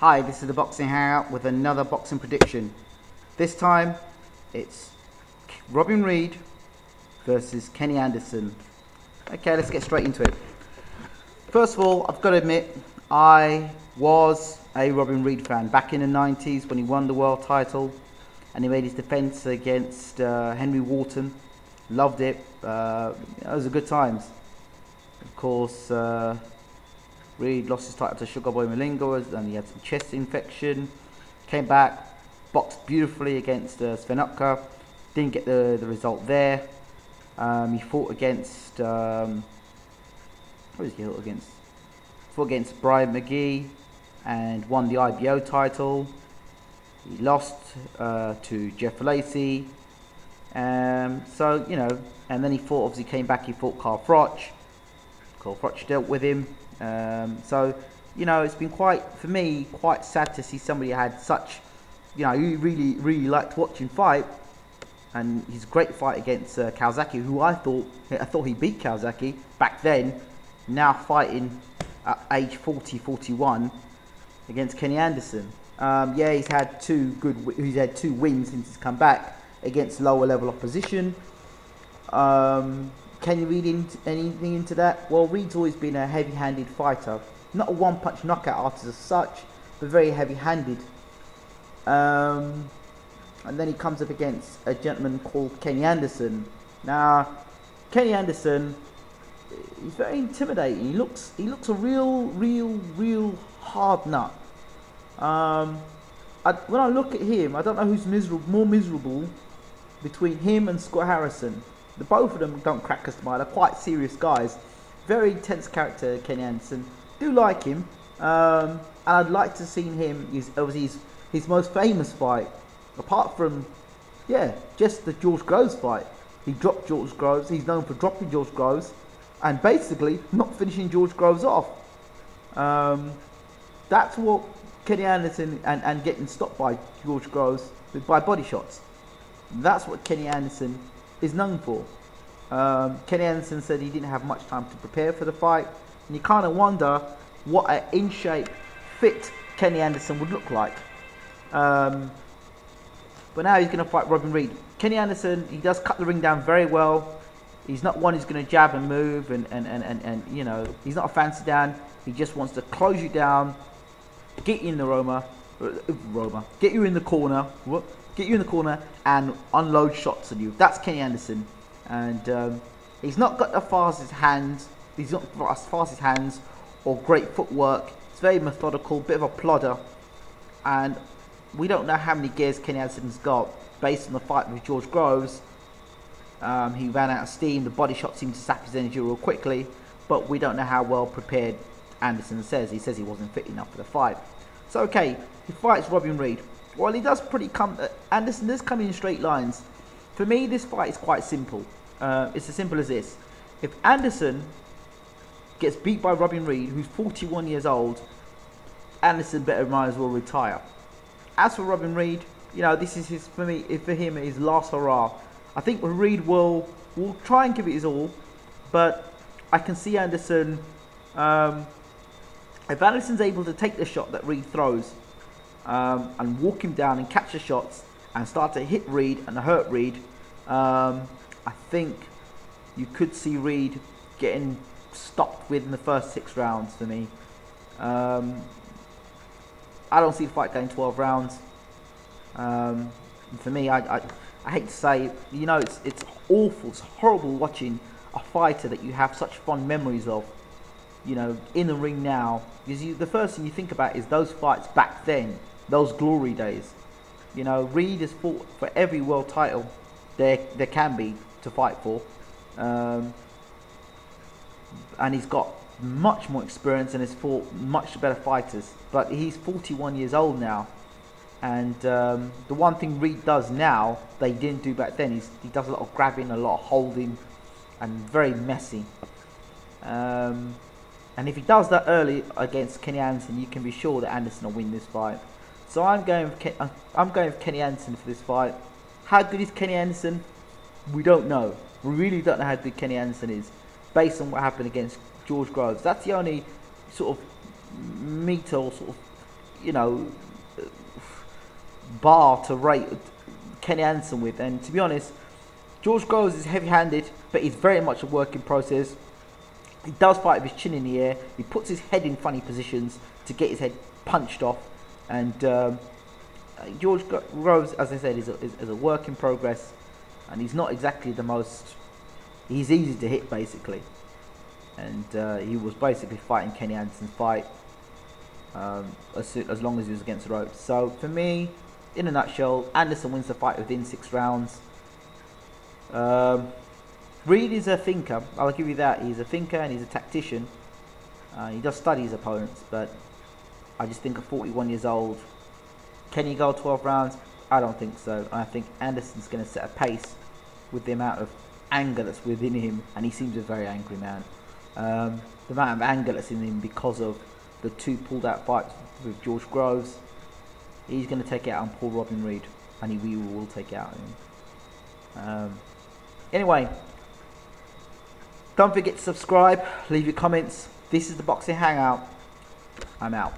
Hi, this is the Boxing Hangout with another boxing prediction. This time, it's Robin Reid versus Kenny Anderson. Okay, let's get straight into it. First of all, I've got to admit, I was a Robin Reid fan back in the 90s when he won the world title and he made his defence against Henry Wharton. Loved it. Those were good times. Of course, Reid lost his title to Sugar Boy Malinga and he had some chest infection. Came back, boxed beautifully against Sven Otka. Didn't get the result there. He fought against what did he fought against? Fought against Brian McGee and won the IBO title. He lost to Jeff Lacey. So you know, and then he fought. Obviously, came back. He fought Carl Froch. Carl Froch dealt with him. So you know, it's been quite sad to see somebody who had such, you know, you really liked watching fight, and his great fight against Kawasaki, who I thought he beat Kawasaki back then, now fighting at age 40, 41 against Kenny Anderson. Yeah, he's had two wins since he's come back against lower level opposition. Can you read anything into that? Well, Reid's always been a heavy-handed fighter. Not a one-punch knockout artist as such, but very heavy-handed. And then he comes up against a gentleman called Kenny Anderson. Now, Kenny Anderson, he's very intimidating. He looks a real hard nut. When I look at him, I don't know who's more miserable between him and Scott Harrison. The both of them don't crack a smile. They're quite serious guys. Very intense character, Kenny Anderson. Do like him, and I'd like to see him. His most famous fight, apart from, yeah, just the George Groves fight. He dropped George Groves. He's known for dropping George Groves, and basically not finishing George Groves off. That's what Kenny Anderson and getting stopped by George Groves by body shots. That's what Kenny Anderson is known for. Kenny Anderson said he didn't have much time to prepare for the fight, and you kind of wonder what an in-shape, fit Kenny Anderson would look like. But now he's going to fight Robin Reid. Kenny Anderson, he does cut the ring down very well. He's not one who's going to jab and move, and you know, he's not a fancy down. He just wants to close you down, get you in the get you in the corner. Get you in the corner and unload shots on you. That's Kenny Anderson, and he's not got the fastest hands. He's not as fast as hands or great footwork. It's very methodical, bit of a plodder, and we don't know how many gears Kenny Anderson's got based on the fight with George Groves. He ran out of steam. The body shot seemed to sap his energy real quickly, but we don't know how well prepared Anderson says. He says he wasn't fit enough for the fight. So okay, he fights Robin Reid. Well, he does Anderson does come in straight lines. For me, this fight is quite simple. It's as simple as this. If Anderson gets beat by Robin Reid, who's 41 years old, Anderson might as well retire. As for Robin Reid, you know, this is for him, his last hurrah. I think Reid will try and give it his all, but I can see Anderson, if Anderson's able to take the shot that Reid throws, and walk him down and catch the shots and start to hit Reid and hurt Reid, I think you could see Reid getting stopped within the first 6 rounds for me. I don't see the fight going 12 rounds. For me, I hate to say it, you know, it's awful, it's horrible watching a fighter that you have such fond memories of, you know, in the ring now, because the first thing you think about is those fights back then, those glory days. You know, Reid has fought for every world title there can be to fight for, and he's got much more experience and has fought much better fighters. But he's 41 years old now, and the one thing Reid does now they didn't do back then is he does a lot of grabbing, a lot of holding, and very messy. And if he does that early against Kenny Anderson, you can be sure that Anderson will win this fight. So I'm going with Kenny Anderson for this fight. How good is Kenny Anderson? We don't know. We really don't know how good Kenny Anderson is, based on what happened against George Groves. That's the only sort of meter or sort of you know, bar to rate Kenny Anderson with. And to be honest, George Groves is heavy-handed, but he's very much a work in process. He does fight with his chin in the air. He puts his head in funny positions to get his head punched off. And George Groves, as I said, is a work in progress. And he's not exactly the most... He's easy to hit, basically. And he was basically fighting Kenny Anderson's fight as long as he was against the ropes. So, for me, in a nutshell, Anderson wins the fight within 6 rounds. Reid is a thinker, I'll give you that. He's a thinker and he's a tactician. He does study his opponents, but I just think at 41 years old, can he go 12 rounds? I don't think so. I think Anderson's going to set a pace with the amount of anger that's within him, and he seems a very angry man. The amount of anger that's in him because of the 2 pulled out fights with George Groves, he's going to take it out on poor Robin Reid, and he will take it out on him. Anyway, don't forget to subscribe, leave your comments. This is the Boxing Hangout. I'm out.